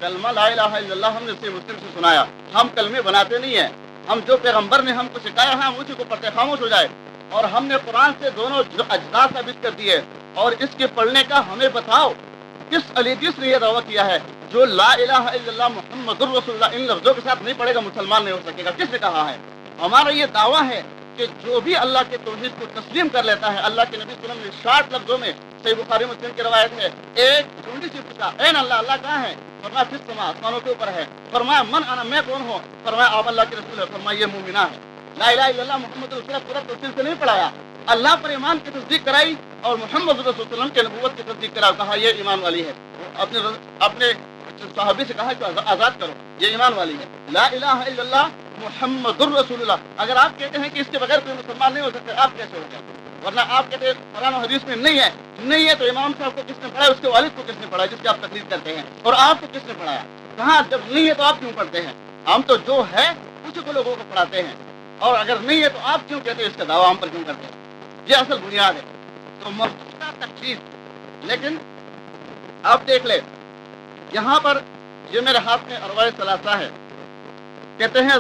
کلمہ لا الہ الا اللہ ہم نے صحیح مسلم سے سنایا. ہم کلمے بناتے نہیں ہیں. ہم جو پیغمبر نے ہم کو سکھایا ہے ہم اسی کو پڑھتے خاموش ہو جائے. اور ہم نے قرآن سے دونوں اجزاء ثابت کر دیے. اور اس کے پڑھنے کا ہمیں بتاؤ کس الیدیس نے یہ دعویٰ کیا ہے جو لا الہ الا اللہ محمد الرسول اللہ ان لفظوں کے ساتھ نہیں پڑھے گا مسلمان نہیں ہو سکے گا. کس نے کہا ہے؟ ہمارا یہ دعویٰ ہے کہ جو بھی اللہ کے توحید کو تسلیم کر لیتا ہے. اللہ کے نبی صلی اللہ علیہ وسلم نے 60 لفظوں میں صحیح بخاری مسلم کی روایت ہے ایک ڈھونڈی سے پوچھا این اللہ, اللہ کہاں ہے؟ فرمایا فی السماء, آسمانوں کے اوپر ہے. فرمایا من انا, میں کون ہوں؟ فرمایا آپ اللہ کے رسول ہے. فرمایا یہ مومنہ ہے. لا الہ الا اللہ محمد رسول اللہ پورا تفصیل سے نہیں پڑھایا. اللہ پر ایمان کی تصدیق کرائی اور محمد رسول اللہ صلی اللہ علیہ وسلم کے نبوت کی تصدیق کرائی. کہا یہ ایمان والی ہے. اپنے صحابی سے کہا کہ آزاد کرو, یہ ایمان والی ہے. لا الہ الا اللہ محمد الرسول اللہ. اگر آپ کہتے ہیں کہ اس کے بغیر کوئی مسلمان نہیں ہو سکتے, آپ کیسے ہو گئے؟ ورنہ آپ کہتے ہیں قرآن و حدیث میں نہیں ہے. نہیں ہے تو امام صاحب کو کس نے پڑھایا, اس کے والد کو کس نے پڑھایا جس کی آپ تقلید کرتے ہیں, اور آپ کو کس نے پڑھایا؟ کہاں جب نہیں ہے تو آپ کیوں پڑھتے ہیں؟ ہم تو جو ہے اسی کو لوگوں کو پڑھاتے ہیں, اور اگر نہیں ہے تو آپ کیوں کہتے ہیں اس کا دعویٰ ہم پر کیوں کرتے ہیں؟ یہ اصل بنیاد ہے. تو مفہوم تقلید. لیکن آپ دیکھ لیں یہاں پر یہ میرے ہاتھ میں ارواح ثلاثہ ہے. کہتے ہیں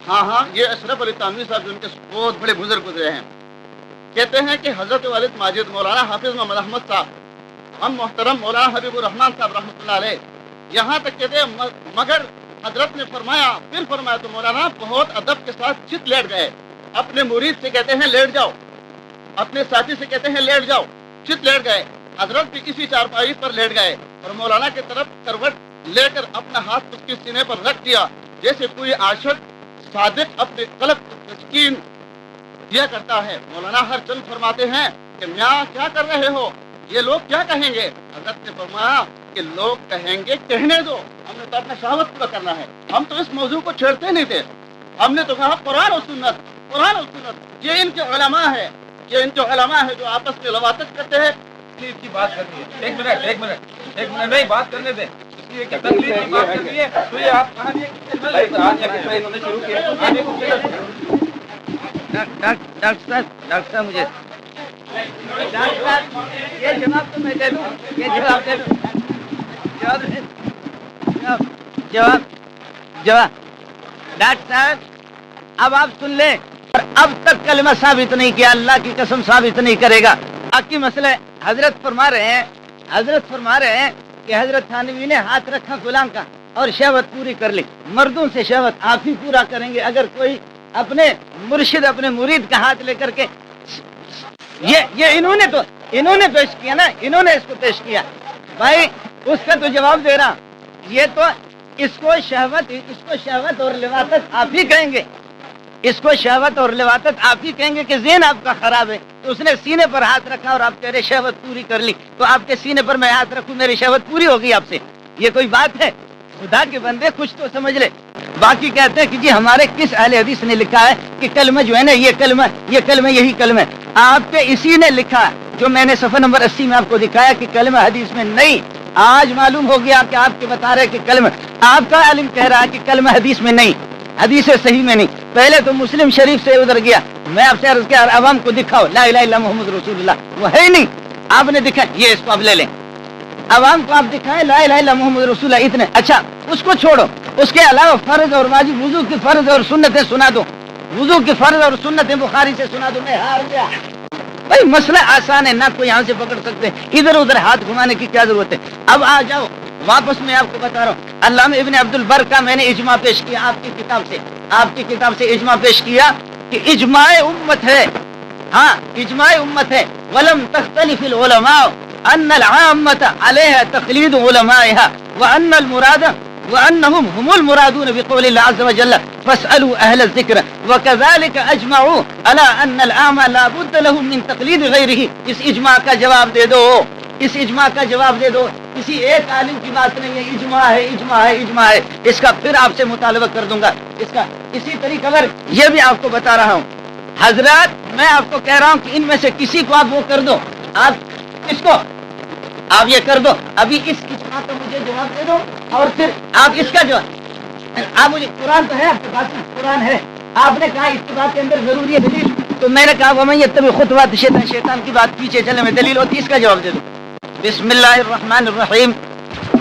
ہاں یہ اشرف علی تھانوی صاحب جو ان کے بہت بڑے بزرگ گزرے ہیں. کہتے ہیں کہ حضرت والد ماجد مولانا حافظ محمد احمد صاحب, ہم محترم مولانا حبیب الرحمان صاحب رحمۃ اللہ علیہ, یہاں تک کہتے ہیں مگر حضرت نے فرمایا, پھر فرمایا تو مولانا بہت ادب کے ساتھ چت لیٹ گئے. اپنے مرید سے کہتے ہیں لیٹ جاؤ, اپنے ساتھی سے کہتے ہیں لیٹ جاؤ, چت لیٹ گئے. حضرت بھی کسی چارپائی پر لیٹ گئے اور مولانا کی طرف کروٹ لے کر اپنا ہاتھ اس کے سینے پر رکھ دیا جیسے کوئی عاشق صادق اپنے قلب کو تسکین دیا کرتا ہے. مولانا ہر چند فرماتے ہیں کہ میاں کیا کر رہے ہو, یہ لوگ کیا کہیں گے؟ حضرت نے فرمایا کہ لوگ کہیں گے کہنے دو, ہم نے تو اپنا شہوت پورا کرنا ہے. ہم تو اس موضوع کو چھیڑتے نہیں تھے. ہم نے تو کہا قرآن و سنت, قرآن و سنت. یہ ان کے علماء ہے, یہ ان کے علماء ہے جو آپس میں لواطت کرتے ہیں. تکلیف کی بات کرنی ہے. ایک منٹ نہیں بات کرنے دیں. تکلیف کی بات کرنی ہے تو یہ آپ کہاں شروع کیا؟ ڈاکٹر صاحب مجھے یہ جواب تو میں دے دوں, یہ جواب دے دوں, جواب ڈاکٹر صاحب اب آپ سن لیں. اور اب تک کلمہ ثابت نہیں کیا, اللہ کی قسم ثابت نہیں کرے گا. آپ کی مسئلہ حضرت فرما رہے ہیں کہ حضرت تھانوی نے ہاتھ رکھا غلام کا اور شہوت پوری کر لی. مردوں سے شہوت آپ ہی پورا کریں گے. اگر کوئی اپنے مرشد اپنے مرید کا ہاتھ لے کر کے یہ انہوں نے پیش کیا نا, انہوں نے اس کو پیش کیا بھائی, اس کا تو جواب دے رہا. یہ تو اس کو شہوت اور لواطت آپ ہی کہیں گے. اس کو شہوت اور لواطت آپ ہی کہیں گے کہ ذہن آپ کا خراب ہے. تو اس نے سینے پر ہاتھ رکھا اور آپ کہہ رہے شہوت پوری کر لی, تو آپ کے سینے پر میں ہاتھ رکھوں میری شہوت پوری ہوگی آپ سے؟ یہ کوئی بات ہے؟ خدا کے بندے کچھ تو سمجھ لے. باقی کہتے ہیں کہ جی ہمارے کس اہل حدیث نے لکھا ہے کہ کلمہ جو ہے نا یہ کلمہ یہی کلمہ ہے. آپ کے اسی نے لکھا جو میں نے صفحہ نمبر 80 میں آپ کو دکھایا کہ کلمہ حدیث میں نہیں. آج معلوم ہو گیا کہ آپ کے بتا رہے کہ کلمہ, آپ کا عالم کہہ رہا ہے کہ کلمہ حدیث میں نہیں, حدیث صحیح میں نہیں. پہلے تو مسلم شریف سے ادھر گیا, میں آپ سے عرض کیا عوام کو دکھاؤ لا الہ الا محمد رسول اللہ, وہ ہے ہی نہیں. آپ نے دکھا, یہ اس کو آپ لے لیں, عوام کو آپ دکھائیں لا الہ الا محمد رسول اللہ اتنے. اچھا اس کو چھوڑو, اس کے علاوہ فرض اور واجب وضو کی فرض اور سنتیں سنا دو, وضو کی فرض اور سنتیں بخاری سے سنا دو. میں ہار گیا بھائی, مسئلہ آسان ہے, نہ کوئی یہاں سے پکڑ سکتے, ادھر ادھر ہاتھ گھمانے کی کیا ضرورت ہے. اب آ جاؤ واپس, میں آپ کو بتا رہا ہوں علامہ ابن عبد البر کا میں نے اجماع پیش کیا آپ کی کتاب سے اجماع پیش کیا کہ اجماع امت ہے. ہاں اجماع امت ہے. ولم تختلف العلماء ان العامة عليها تقليد علمائها وان المراد وانهم هم المرادون بقول الله عز وجل فاسالوا اهل الذكر وكذلك اجمعوا على ان العامة لا بد لهم من تقليد غيره. اس اجماع کا جواب دے دو, اس اجماع کا جواب دے دو. کسی ایک عالم کی بات نہیں ہے, اجماع ہے. اس کا پھر آپ سے مطالبہ کر دوں گا. اس کا اسی طریقے پر یہ بھی آپ کو بتا رہا ہوں حضرات, میں آپ کو کہہ رہا ہوں کہ ان میں سے کسی کو آپ وہ کر دو, آپ اس کو آپ یہ کر دو. ابھی اس اجماع کا مجھے جواب دے دو اور پھر آپ اس کا جواب. آپ مجھے قرآن تو ہے آپ کے پاس, قرآن ہے, آپ نے کہا اتباع کے اندر ضروری ہے دلیل, تو میں نے کہا ومن یتبع خطوات شیطان کی بات پیچھے چلے میں دلیل ہوتی, اس کا جواب دے دو. بسم اللہ الرحمن الرحیم.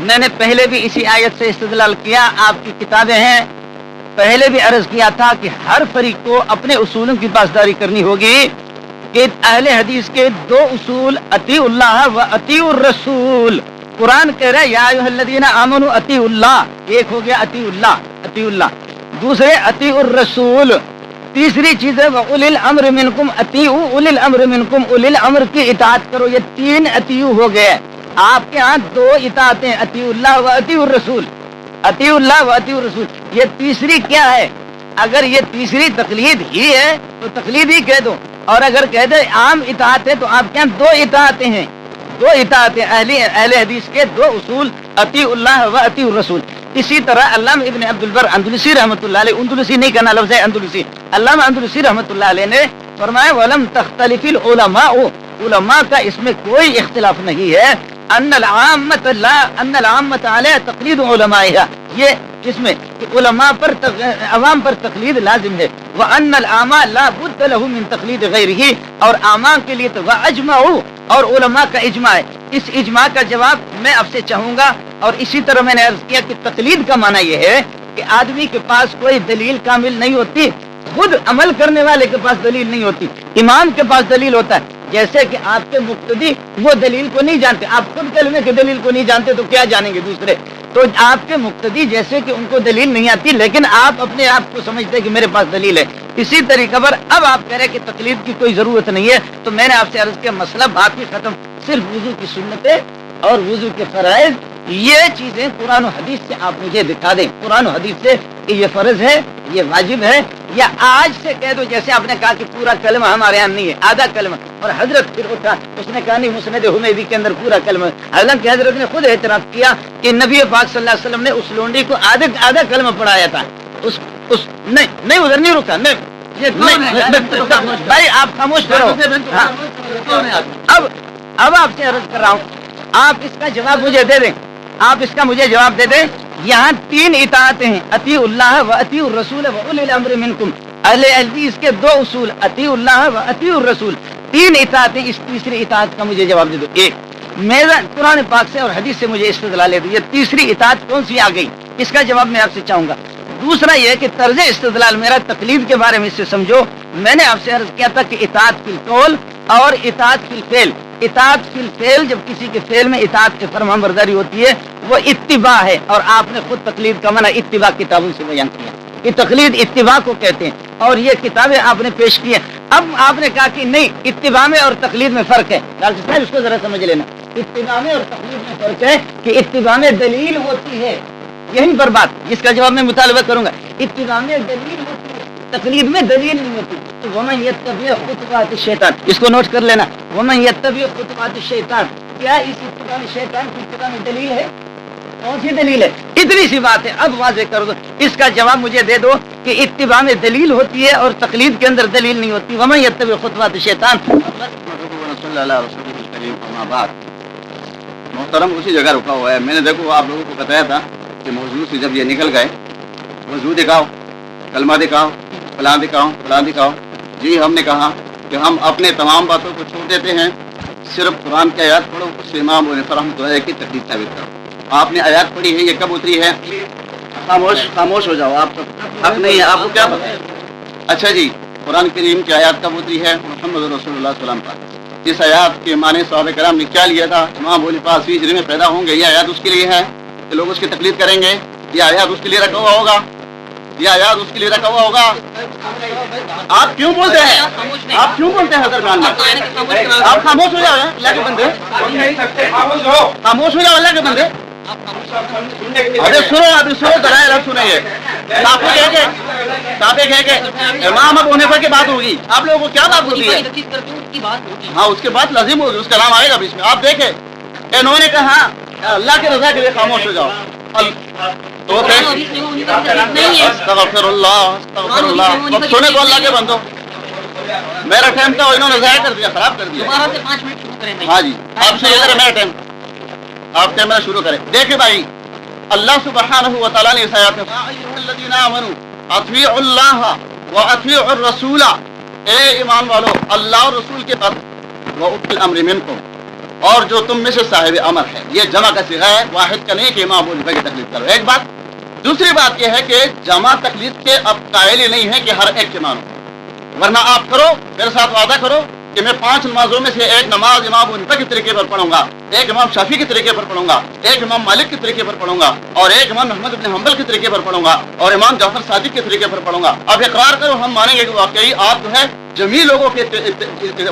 میں نے پہلے بھی اسی آیت سے استدلال کیا، آپ کی کتابیں ہیں، پہلے بھی عرض کیا تھا کہ ہر فریق کو اپنے اصولوں کی پاسداری کرنی ہوگی کہ اہل حدیث کے دو اصول اطیع اللہ و اطیع الرسول. قرآن کہہ رہا ہے یا ایھا الذین آمنوا اطیع اللہ، ایک ہو گیا اطیع اللہ، دوسرے اطیع الرسول، تیسری چیز ہے وَأُولِي الْأَمْرِ مِنْكُمْ اطیعوا أُولِي الْأَمْرِ مِنْكُمْ، اولی الامر کی اطاعت کرو. یہ تین اطیع ہو گئے. آپ کے ہاں دو اطاعتیں، اطیع اللہ و اطیع الرسول، اطیع اللہ و اطیع الرسول. یہ تیسری کیا ہے؟ اگر یہ تیسری تقلید ہی ہے تو تقلید ہی کہہ دو، اور اگر کہہ دے عام اطاعت ہے تو آپ کے ہاں دو اطاعتیں ہیں، دو اطاعتیں اہل حدیث کے دو اصول اطیع اللہ و اطیع الرسول. اسی طرح علامہ ابن عبد البر اندلسی رحمۃ اللہ علیہ، اندلسی نہیں کہنا لفظ ہے اندلسی، علامہ اندلسی رحمۃ اللہ علیہ نے فرمایا وَلَمْ تَخْتَلِفِ الْعُلَمَاءُ، علماء کا اس میں کوئی اختلاف نہیں ہے، ان العامۃ علیہ تقلید علمائها، یہ اس میں کہ علماء پر عوام پر تقلید لازم ہے. وان العامہ لا بد له من تقلید غیرہ، اور عامہ کے لیے تو واجمعوا، اور علماء کا اجماع ہے. اس اجماع کا جواب میں آپ سے چاہوں گا. اور اسی طرح میں نے عرض کیا کہ تقلید کا معنی یہ ہے کہ آدمی کے پاس کوئی دلیل کامل نہیں ہوتی، خود عمل کرنے والے کے پاس دلیل نہیں ہوتی، امام کے پاس دلیل ہوتا ہے. جیسے کہ آپ کے مقتدی وہ دلیل کو نہیں جانتے، آپ خود کلمے کے دلیل کو نہیں جانتے تو کیا جانیں گے دوسرے؟ تو آپ کے مقتدی جیسے کہ ان کو دلیل نہیں آتی لیکن آپ اپنے آپ کو سمجھتے کہ میرے پاس دلیل ہے. اسی طریقے پر اب آپ کہہ رہے کہ تقلید کی کوئی ضرورت نہیں ہے، تو میں نے آپ سے عرض کیا مسئلہ بات ہی ختم. صرف وضو کی سنتیں اور وضو کے فرائض، یہ چیزیں قرآن و حدیث سے آپ مجھے دکھا دیں، قرآن و حدیث سے کہ یہ فرض ہے، یہ واجب ہے، یا آج سے کہہ دو جیسے آپ نے کہا کہ پورا کلمہ ہمارے یہاں نہیں ہے، آدھا کلمہ. اور حضرت پھر اٹھا، اس نے کہا نہیں مسند حمیدی کے اندر پورا کلمہ. حالانکہ حضرت نے خود اعتراف کیا کہ نبی پاک صلی اللہ علیہ وسلم نے اس لونڈی کو آدھا کلمہ پڑھایا تھا. نہیں ادھر نہیں رکا، بھائی آپ خاموش کرو. اب آپ سے عرض کر رہا ہوں، آپ اس کا جواب مجھے دے دیں، آپ اس کا مجھے جواب دے دیں. یہاں تین اطاعتیں ہیں، اطیع اللہ و اطیع الرسول و اولی الامر منکم. اہل حدیث کے دو اصول اطیع اللہ و اطیع الرسول، تین اطاعتیں. اس تیسری اطاعت کا مجھے جواب دے دو. ایک میرا قرآن پاک سے اور حدیث سے مجھے استدلال دے دو، یہ تیسری اطاعت کون سی آ گئی؟ اس کا جواب میں آپ سے چاہوں گا. دوسرا یہ کہ طرز استدلال میرا تقلید کے بارے میں اس سے سمجھو. میں نے آپ سے عرض کیا تھا کہ اطاعت فی القول اور اطاعت فی الفعل. اطاعت فی الفعل، جب کسی کے فعل میں اطاعت کے فرمان برداری ہوتی ہے وہ اتباع ہے، اور آپ نے خود تقلید کا معنی اتباع کتابوں سے بیان کیا کہ تقلید اتباع کو کہتے ہیں، اور یہ کتابیں آپ نے پیش کی ہیں. اب آپ نے کہا کہ نہیں اتباع میں اور تقلید میں فرق ہے. ڈاکٹر صاحب اس کو ذرا سمجھ لینا، اتباع میں اور تقلید میں فرق ہے کہ اتباع میں دلیل ہوتی ہے، یہیں پر بات، جس کا جواب میں مطالبہ کروں گا. اتباع میں دلیل ہوتی ہے، تقلید میں دلیل نہیں ہوتی. ومن یتبع خطوات الشیطان، اس کو نوٹ کر لینا. ومن یتبع خطوات الشیطان، کیا اس اتباع شیطان کی اتباع میں دلیل ہے؟ کون سی دلیل ہے؟ اتنی سی بات ہے. اب واضح کر دو، اس کا جواب مجھے دے دو کہ اتباع میں دلیل ہوتی ہے اور تقلید کے اندر دلیل نہیں ہوتی. ومن یتبع خطوات الشیطان. محترم اسی جگہ رکا ہوا ہے. میں نے دیکھو آپ لوگوں کو بتایا تھا کہ موضوع سے جب یہ نکل گئے، وضو دکھاؤ، کلمہ دکھاؤ، فلاں دکھاؤ، فلاں دکھاؤ. جی ہم نے کہا کہ ہم اپنے تمام باتوں کو چھوڑ دیتے ہیں، صرف قرآن کی آیات پڑھو، اس سے امام رحمۃ اللہ کی تقلید ثابت کرو. آپ نے آیات پڑھی ہے، یہ کب اتری ہے؟ خاموش ہو جاؤ، آپ حق نہیں ہے، آپ کو کیا پتہ ہے؟ اچھا جی، قرآن کریم کی آیات کب اتری ہے؟ محمد رسول اللہ صلی اللہ علیہ وسلم پر. اس آیات کے معنی صحابہ کرام نے کیا لیا تھا؟ امام ابو العباس فی ہجری میں پیدا ہوں گے، یہ آیات اس کے لیے ہے کہ لوگ اس کی تقلید کریں گے. یہ آیات اس کے لیے رکھا ہوا ہوگا، یہ آیات اس کے لیے رکھا ہوا ہوگا. آپ کیوں بولتے ہیں؟ آپ کیوں بولتے ہیں درمیان میں؟ آپ خاموش ہو جاؤ اللہ کے بندے، خاموش ہو جاؤ اللہ کے بندے. ارے سنو، ابھی سنو، ذرا رب سنیں. یہ ٹاپک ہے کہ امام ابو حنیفہ کی بات ہوگی. آپ لوگوں کو کیا بات ہوتی ہے؟ ہاں اس کے بعد لازم ہوگی، اس کا نام آئے گا بیچ میں. آپ دیکھیں انہوں نے کہا اللہ کی رضا کے لیے خاموش ہو جاؤ. تو استغفر اللہ، استغفر اللہ. اب سنے تو اللہ کے بندو، میرا ٹائم تھا انہوں نے ضائع کر دیا، خراب کر دیا. ہاں جی آپ شروع کریں، میرا ٹائم، آپ کیمرہ شروع کریں. دیکھیں بھائی، اللہ سبحانہ و تعالیٰ نے اس آیات میں الذین آمنوا اطیعوا اللہ واطیعوا الرسول، اے ایمان والو اللہ اور رسول کے بعد واولی الامر منکم، اور جو تم میں سے صاحب امر ہے. یہ جمع کا صیغہ ہے, واحد کا نہیں کہ امام ابو حنیفہ کی تقلید کرو. ایک بات. دوسری بات یہ ہے کہ جمع تقلید کے اب قائل ہی نہیں ہے کہ ہر ایک کے مانو, ورنہ آپ کرو میرے ساتھ وعدہ کرو کہ میں 5 نمازوں میں سے ایک نماز امام ابو حنیفہ کے طریقے پر پڑھوں گا, ایک امام شافعی کے طریقے پر پڑھوں گا, ایک امام مالک کے طریقے پر پڑھوں گا, اور ایک امام احمد بن حنبل کے طریقے پر پڑھوں گا, اور امام جعفر صادق کے طریقے پر پڑھوں گا. اب اقرار کرو, ہم مانیں گے کہ واقعی آپ جو ہے جمیع لوگوں کے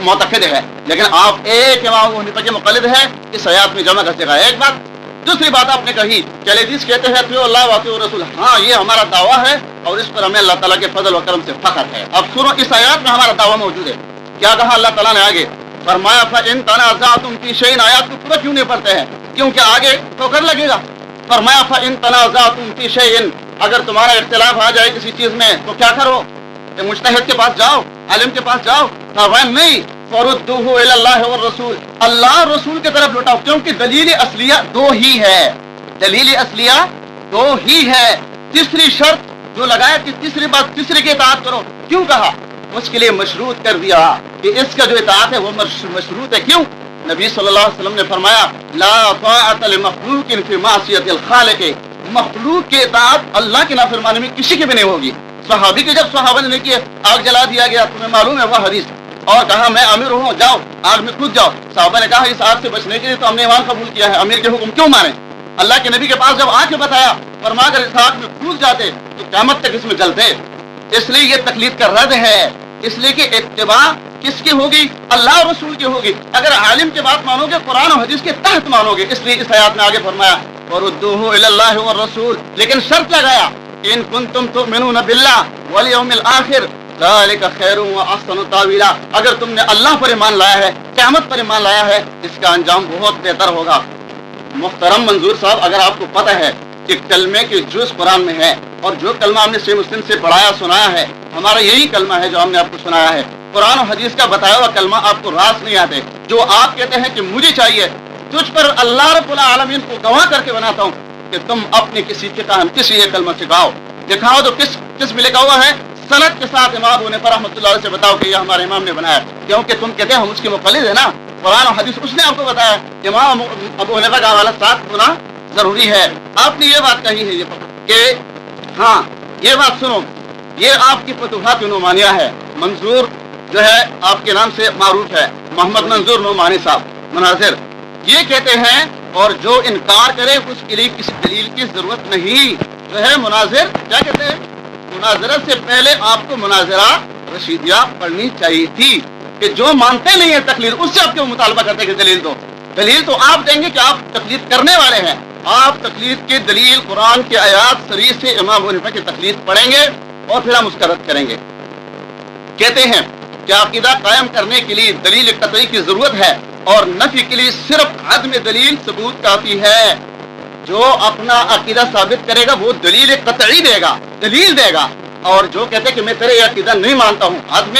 معتقد ہے, لیکن آپ ایک امام ابو حنیفہ کے مقلد ہیں. اس آیات میں جمع کا صیغہ ہے. ایک بات. دوسری بات آپ نے کہی کہ حدیث کہتے ہیں اطیعوا اللہ واطیعوا الرسول. ہاں, یہ ہمارا دعویٰ ہے اور اس پر ہمیں اللہ تعالیٰ کے فضل و کرم سے فخر ہے. اب سنو, اس آیات میں ہمارا دعویٰ موجود ہے. کیا کہا اللہ تعالیٰ نے آگے؟ فرمایا فَإِن تَنَازَعْتُمْ فِي شَيْءٍ. آیات کو پورا کیوں نہیں پڑھتے ہیں؟ کیونکہ آگے ٹھوکر لگے گا. فرمایا فَإِن تَنَازَعْتُمْ فِي شَيْءٍ. اگر تمہارا اختلاف آ جائے کسی چیز میں تو کیا کرو؟ کہ مجتہد کے پاس جاؤ, عالم کے پاس جاؤ. فرمایا نہیں, فَرُدُّوهُ إِلَى اللَّهِ وَالرَّسُولِ. اللہ اور رسول کی طرف لوٹاؤ, کیونکہ دلیل اصلیہ دو ہی ہے. دلیل اصلیہ دو ہی ہے. تیسری شرط جو لگایا کہ تیسری بات, تیسری کی اطاعت کرو. کیوں کہا؟ اس کے لیے مشروط کر دیا کہ اس کا جو اطاعت ہے وہ مشروط ہے. کیوں؟ نبی صلی اللہ علیہ وسلم نے فرمایا لا طاعت لمخلوق فی معصیت الخالق. مخلوق کی اطاعت اللہ کی نافرمانی میں کسی کی بھی نہیں ہوگی. صحابی کے جب صحابہ نے کیا آگ جلا دیا گیا, تمہیں معلوم ہے وہ حدیث, اور کہا میں امیر ہوں, جاؤ آگ میں کود جاؤ. صحابہ نے کہا اس آگ سے بچنے کے لیے تو ہم نے ایمان قبول کیا ہے, امیر کے حکم کیوں مانیں؟ اللہ کے نبی کے پاس جب آ کے بتایا, فرما کر اس آگ میں کود جاتے تو قیامت تک اس میں جلتے. اس لیے یہ تقلید کا رد ہے. اس لیے کہ اتباع کس کی ہوگی؟ اللہ اور رسول کی ہوگی. اگر عالم کی بات مانو گے, قرآن و حدیث کے تحت مانو گے. اس لیے اس آیات میں آگے فرمایا وَرُدُّوهُ إِلَى اللَّهِ وَالرَّسُولِ. لیکن شرط لگایا ان کنتم تؤمنون باللہ والیوم الآخر ذلک خیر واحسن تاویلا. اگر تم نے اللہ پر ایمان لایا ہے, قیامت پر ایمان لایا ہے, اس کا انجام بہت بہتر ہوگا. محترم منظور صاحب, اگر آپ کو پتہ ہے کہ کلمے کے جز قرآن میں ہے, اور جو کلمہ ہم نے صحیح مسلم سے پڑھایا سنایا ہے, ہمارا یہی کلمہ ہے جو ہم نے آپ کو سنایا ہے. قرآن و حدیث کا بتایا ہوا کلمہ آپ کو راس نہیں آتے. جو آپ کہتے ہیں کہ مجھے چاہیے, تجھ پر اللہ رب العالمین کو گواہ کر کے بناتا ہوں کہ تم اپنے کسی فقہ کسی یہ کلمہ سکھاؤ, دکھاؤ تو کس میں لکھا ہوا ہے, سند کے ساتھ امام ابو حنیفہ رحمۃ اللہ علیہ سے بتاؤ کہ یہ ہمارے امام نے بنایا. کیونکہ تم کہتے ہیں ہم اس کے مقلد ہیں نا, قرآن و حدیث اس نے آپ کو بتایا, امام ابو حنیفہ کا حوالہ ساتھ ہونا ضروری ہے. آپ نے یہ بات کہی ہے کہ ہاں یہ بات سنو, یہ آپ کی فتوحات نعمانیہ ہے. منظور جو ہے آپ کے نام سے معروف ہے, محمد منظور نعمانی صاحب مناظر, یہ کہتے ہیں اور جو انکار کرے اس کے لیے کسی دلیل کی ضرورت نہیں. جو ہے مناظر کیا کہتے ہیں, مناظرت سے پہلے آپ کو مناظرہ رشیدیہ پڑھنی چاہیے تھی کہ جو مانتے نہیں ہیں تقلید اس سے آپ کے مطالبہ کرتے کہ دلیل دو. دلیل تو آپ دیں گے کہ آپ تقلید کرنے والے ہیں. آپ تقلید کی دلیل قرآن کی آیات صریح سے امام ابو حنیفہ کی تقلید پڑھیں گے اور پھر ہم اس کا رد کریں گے. کہتے ہیں کہ عقیدہ قائم کرنے کے لیے دلیل قطعی کی ضرورت ہے اور نفی کے لیے صرف عدم دلیل ثبوت کافی ہے. جو اپنا عقیدہ ثابت کرے گا وہ دلیل قطعی دے گا, دلیل دے گا. اور جو کہتے ہیں کہ میں تیرے عقیدہ نہیں مانتا ہوں, عدم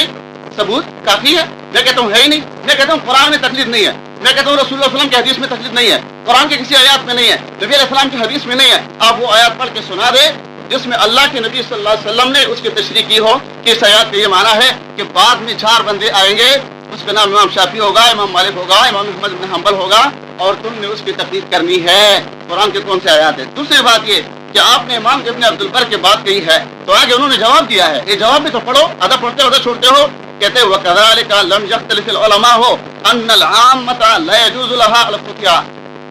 ثبوت کافی ہے. میں کہتا ہوں ہے ہی نہیں, میں کہتا ہوں قرآن میں تقلید نہیں ہے, میں کہتا ہوں رسول اللہ صلی اللہ علیہ وسلم کی حدیث میں تقلید نہیں ہے, قرآن کے کسی آیات میں نہیں ہے, نبی علیہ السلام کی حدیث میں نہیں ہے. آپ وہ آیات پڑھ کے سنا دے جس میں اللہ کے نبی صلی اللہ علیہ وسلم نے اس کی تشریح کی ہو کہ اس آیات کا یہ معنی ہے کہ بعد میں 4 بندے آئیں گے, اس کا نام امام شافعی ہوگا, امام مالک ہوگا, امام احمد بن حنبل ہوگا, اور تم نے اس کی تقلید کرنی ہے. قرآن کے کون سے آیات ہے؟ دوسری بات یہ کہ آپ نے امام ابن عبد البر کی بات کہی ہے تو آگے انہوں نے جواب دیا ہے. یہ جواب بھی تو پڑھو, آدھا پڑھتے ہو آدھا چھوڑتے ہو. کہتے ہیں وَكَذَلِكَ لَمْ يَخْتَلِفِ الْعُلَمَاءُ أَنَّ الْعَامَّةَ لَا يَجُوزُ لَهَا الْفُتْيَا.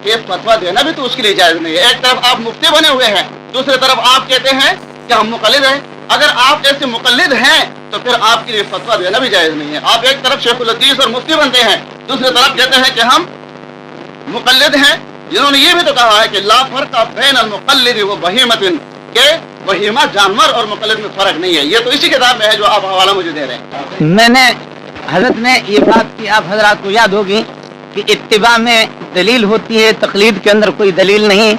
یہ فتویٰ دینا بھی تو اس کے لیے جائز نہیں ہے. ایک طرف آپ مفتی بنے ہوئے ہیں, دوسری طرف آپ کہتے ہیں کہ ہم مقلد ہیں. اگر آپ ایسے مقلد ہیں تو پھر آپ کے لیے فتویٰ دینا بھی جائز نہیں ہے. آپ ایک طرف شیخ الحدیث اور مفتی بنتے ہیں, دوسری طرف کہتے ہیں کہ ہم مقلد ہیں. جنہوں نے یہ بھی تو کہا ہے کہ لا فرق بین المقلد و بہیمۃ, کہ بہیمہ جانور اور مقلد میں فرق نہیں ہے. یہ تو اسی کتاب میں ہے جو آپ حوالہ مجھے دے رہے ہیں. میں نے حضرت نے یہ بات کی, آپ حضرات کو یاد ہوگی کہ اتباع میں دلیل ہوتی ہے, تقلید کے اندر کوئی دلیل نہیں.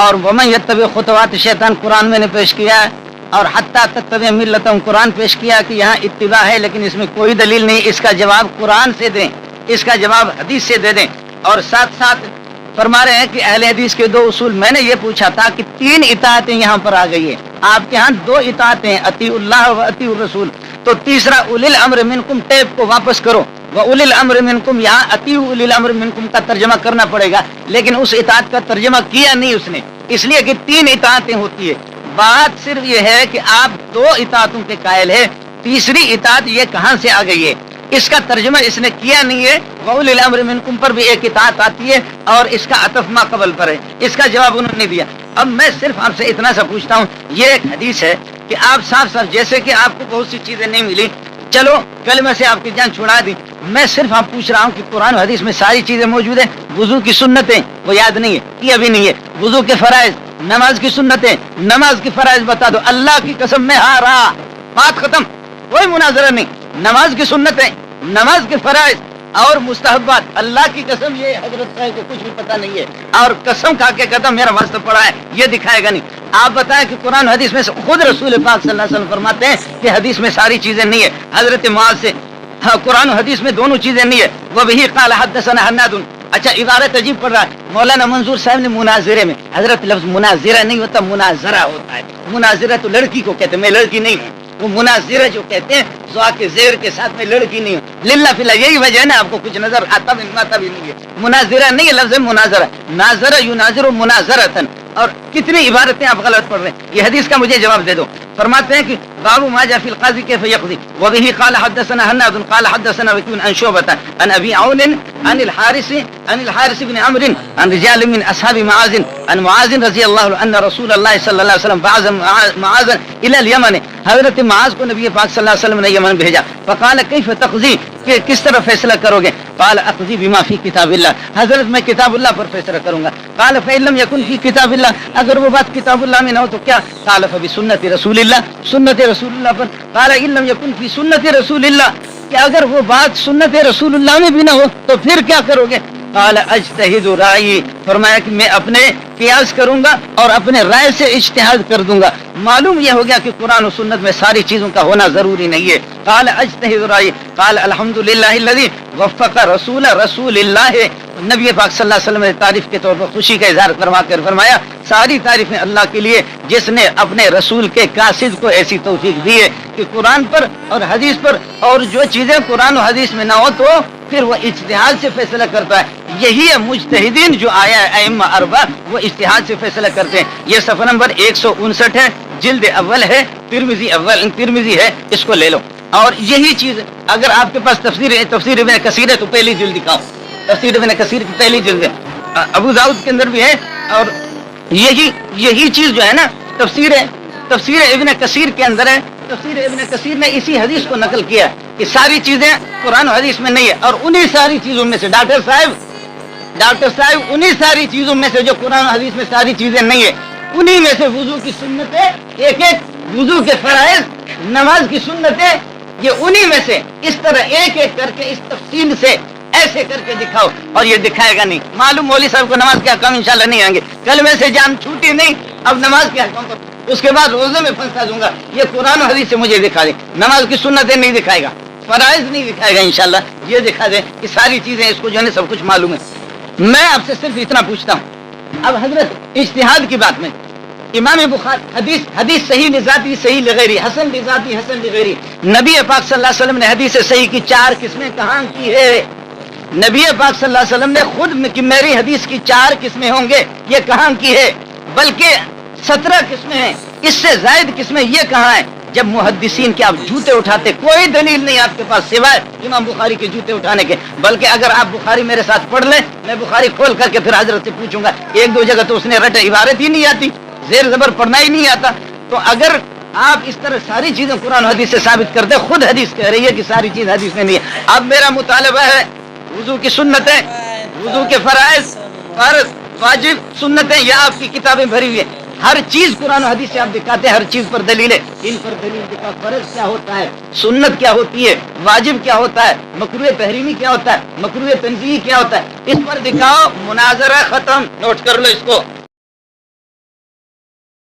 اور ومن یتبع خطوات شیطان قرآن میں نے پیش کیا, اور حتیٰ تتبع ملتہم قرآن پیش کیا کہ یہاں اتباع ہے لیکن اس میں کوئی دلیل نہیں. اس کا جواب قرآن سے دیں, اس کا جواب حدیث سے دے دیں. اور ساتھ ساتھ فرما رہے ہیں کہ اہل حدیث کے 2 اصول. میں نے یہ پوچھا تھا کہ 3 اطاعتیں یہاں پر آ گئی ہیں, آپ کے ہاں 2 اطاعتیں ہیں, اطیع اللہ و اطیع الرسول. تو تیسرا اولل امر منکم ٹیپ کو واپس کرو، وہ اولل امر منکم یہاں اطیعوا اولل امر منکم کا ترجمہ کرنا پڑے گا، لیکن اس اطاعت کا ترجمہ کیا نہیں اس نے، اس لیے کہ 3 اطاعتیں ہوتی ہے۔ بات صرف یہ ہے کہ آپ 2 اطاعتوں کے قائل ہیں، تیسری اطاعت یہ کہاں سے آ گئی ہے، اس کا ترجمہ اس نے کیا نہیں ہے۔ وَأُولِي الْأَمْرِ مِنْكُمْ پر بھی ایک اطاعت آتی ہے اور اس کا عطف ما قبل پر ہے، اس کا جواب انہوں نے دیا۔ اب میں صرف آپ سے اتنا سا پوچھتا ہوں، یہ ایک حدیث ہے کہ آپ صاف صاف جیسے کہ آپ کو بہت سی چیزیں نہیں ملی، چلو کلمہ سے آپ کی جان چھڑا دی، میں صرف آپ پوچھ رہا ہوں کہ قرآن و حدیث میں ساری چیزیں موجود ہیں، وضو کی سنتیں وہ یاد نہیں ہے، یہ بھی نہیں ہے، وضو کے فرائض، نماز کی سنتیں، نماز کی فرائض بتا دو، اللہ کی قسم میں ہارا، بات ختم، کوئی مناظرہ نہیں، نماز کی سنتیں، نماز کے فرائض اور مستحبات، اللہ کی قسم یہ حضرت صاحب کو کچھ بھی پتہ نہیں ہے، اور قسم کھا کے کہتا میرا واسطہ پڑا ہے، یہ دکھائے گا نہیں۔ آپ بتائیں کہ قرآن حدیث میں خود رسول پاک صلی اللہ علیہ وسلم فرماتے ہیں کہ حدیث میں ساری چیزیں نہیں ہے، حضرت معاذ سے قرآن و حدیث میں دونوں چیزیں نہیں ہے، وَبِهِ قَالَ حَدَّثَنَا حَنَّادٌ۔ اچھا عبارت عجیب پڑھ رہا ہے مولانا منظور صاحب نے مناظرے میں، حضرت لفظ مناظرہ نہیں ہوتا، مناظرہ ہوتا ہے، مناظرہ تو لڑکی کو کہتے ہیں، میں لڑکی نہیں ہوں، وہ مناظرہ جو کہتے ہیں زوا کے زیر کے ساتھ میں لڑکی نہیں ہوں، للہ فی اللہ، یہی وجہ ہے نا آپ کو کچھ نظر آتا بھی نہیں ہے، مناظرہ نہیں ہے، لفظ مناظرہ، ناظرہ یناظر مناظرۃ، اور کتنی عبارتیں آپ غلط پڑھ رہے ہیں، یہ حدیث کا مجھے جواب دے دو۔ فرماتے ہیں کہ باب ما جاء في القاضي كيف يقضي وبه قال حدثنا هناد قال حدثنا وكيع عن شعبة عن ابي عون عن الحارث بن عمرو عن رجال من اصحاب معاذ عن معاذ رضي الله عنه ان رسول الله صلى الله عليه وسلم بعث معاذ الى اليمن، حضرت معاذ کو نبی پاک صلی اللہ علیہ وسلم نے یمن بھیجا، فقال كيف تقضي، کہ کس طرح فیصلہ کرو گے، قال اقضي بما في كتاب الله، حضرت میں کتاب اللہ پر فیصلہ کروں گا، قال فإن لم يكن في كتاب الله، اگر وہ بات کتاب اللہ میں نہ ہو تو کیا، قال فبسنة رسول اللہ، سنت رسول اللہ پر، قال ان لم يكن في سنت رسول اللہ، کہ اگر وہ بات سنت رسول اللہ میں بھی نہ ہو تو پھر کیا کرو گے، قال اجتہد رائے، فرمایا کہ میں اپنے قیاس کروں گا اور اپنے رائے سے اجتہاد کر دوں گا۔ معلوم یہ ہو گیا کہ قرآن و سنت میں ساری چیزوں کا ہونا ضروری نہیں ہے۔ قال اجتہد رائے، قال الحمدللہ الذی وفق رسول اللہ، نبی پاک صلی اللہ علیہ وسلم نے تعریف کے طور پر خوشی کا اظہار فرما کر فرمایا ساری تعریفیں اللہ کے لیے جس نے اپنے رسول کے قاصد کو ایسی توفیق دی ہے کہ قرآن پر اور حدیث پر، اور جو چیزیں قرآن و حدیث میں نہ ہو تو پھر وہ اجتہاد سے فیصلہ کرتا ہے۔ یہی ہے مجتہدین جو آیا ہے ائمہ اربعہ، وہ اجتہاد سے فیصلہ کرتے ہیں۔ یہ صفحہ نمبر 159 ہے، جلد اول ہے، ترمذی ہے، اس کو لے لو۔ اور یہی چیز اگر آپ کے پاس تفسیر ابن کثیر ہے تو پہلی جلد دکھاؤ، تفسیر ابن کثیر کی پہلی جلد ہے، ابو داؤد کے اندر بھی ہے، اور یہی چیز جو ہے نا تفسیر ابن کثیر کے اندر ہے۔ تفسیر ابن کثیر نے اسی حدیث کو نقل کیا کہ ساری چیزیں قرآن و حدیث میں نہیں ہے، اور انہی ساری چیزوں میں سے ڈاکٹر صاحب انہی ساری چیزوں میں سے جو قرآن و حدیث میں ساری چیزیں نہیں ہے، انہی میں سے وضو کی سنتیں، ایک وضو کے فرائض، نماز کی سنتیں، یہ انہی میں سے اس طرح ایک کر کے اس تفصیل سے ایسے کر کے دکھاؤ، اور یہ دکھائے گا نہیں۔ معلوم مولوی صاحب کو نماز کے احکام انشاءاللہ نہیں آئیں گے، کلمے سے جان چھوٹی نہیں، اب نماز کے احکام کو اس کے بعد روزے میں پھنسا دوں گا، یہ قرآن و حدیث سے مجھے دکھا دیں، نماز کی سنتیں نہیں دکھائے گا، فرائض نہیں دکھائے گا، انشاءاللہ یہ دکھا دیں کہ ساری چیزیں اس کو جو ہے سب کچھ معلوم ہے۔ میں آپ سے صرف اتنا پوچھتا ہوں، اب حضرت اجتہاد کی بات میں امام بخاری حدیث صحیح لذاتی صحیح لغیری، حسن لذاتی حسن لغیری، نبی پاک صلی اللہ علیہ وسلم نے حدیث صحیح کی 4 قسمیں کہاں کی ہے؟ نبی پاک صلی اللہ علیہ وسلم نے خود کہ میری حدیث کی 4 قسمیں ہوں گے یہ کہاں کی ہے؟ بلکہ 17 قسمیں ہیں، اس سے زائد قسمیں یہ کہاں ہیں؟ جب محدثین کے آپ جوتے اٹھاتے، کوئی دلیل نہیں آپ کے پاس سوائے امام بخاری کے جوتے اٹھانے کے، بلکہ اگر آپ بخاری میرے ساتھ پڑھ لیں، میں بخاری کھول کر کے پھر حضرت سے پوچھوں گا، 1-2 جگہ تو اس نے رٹ عبارت ہی نہیں آتی، زیر زبر پڑھنا ہی نہیں آتا۔ تو اگر آپ اس طرح ساری چیزیں قرآن حدیث سے ثابت کرتے، خود حدیث کہہ رہی ہے کہ ساری چیز حدیث میں نہیں ہے۔ اب میرا مطالبہ ہے وضو کی سنتیں، وضو کے فرائض، فرض، واجب، سنتیں، یہ آپ کی کتابیں بھری ہوئی ہیں، ہر چیز قرآن و حدیث سے آپ دکھاتے ہیں، ہر چیز پر دلیل ہے، ان پر دلیل دکھا، فرض کیا ہوتا ہے، سنت کیا ہوتی ہے، واجب کیا ہوتا ہے، مکروہ تحریمی کیا ہوتا ہے، مکروہ تنزیہی کیا ہوتا ہے، اس پر دکھاؤ، مناظرہ ختم، نوٹ کر لو اس کو۔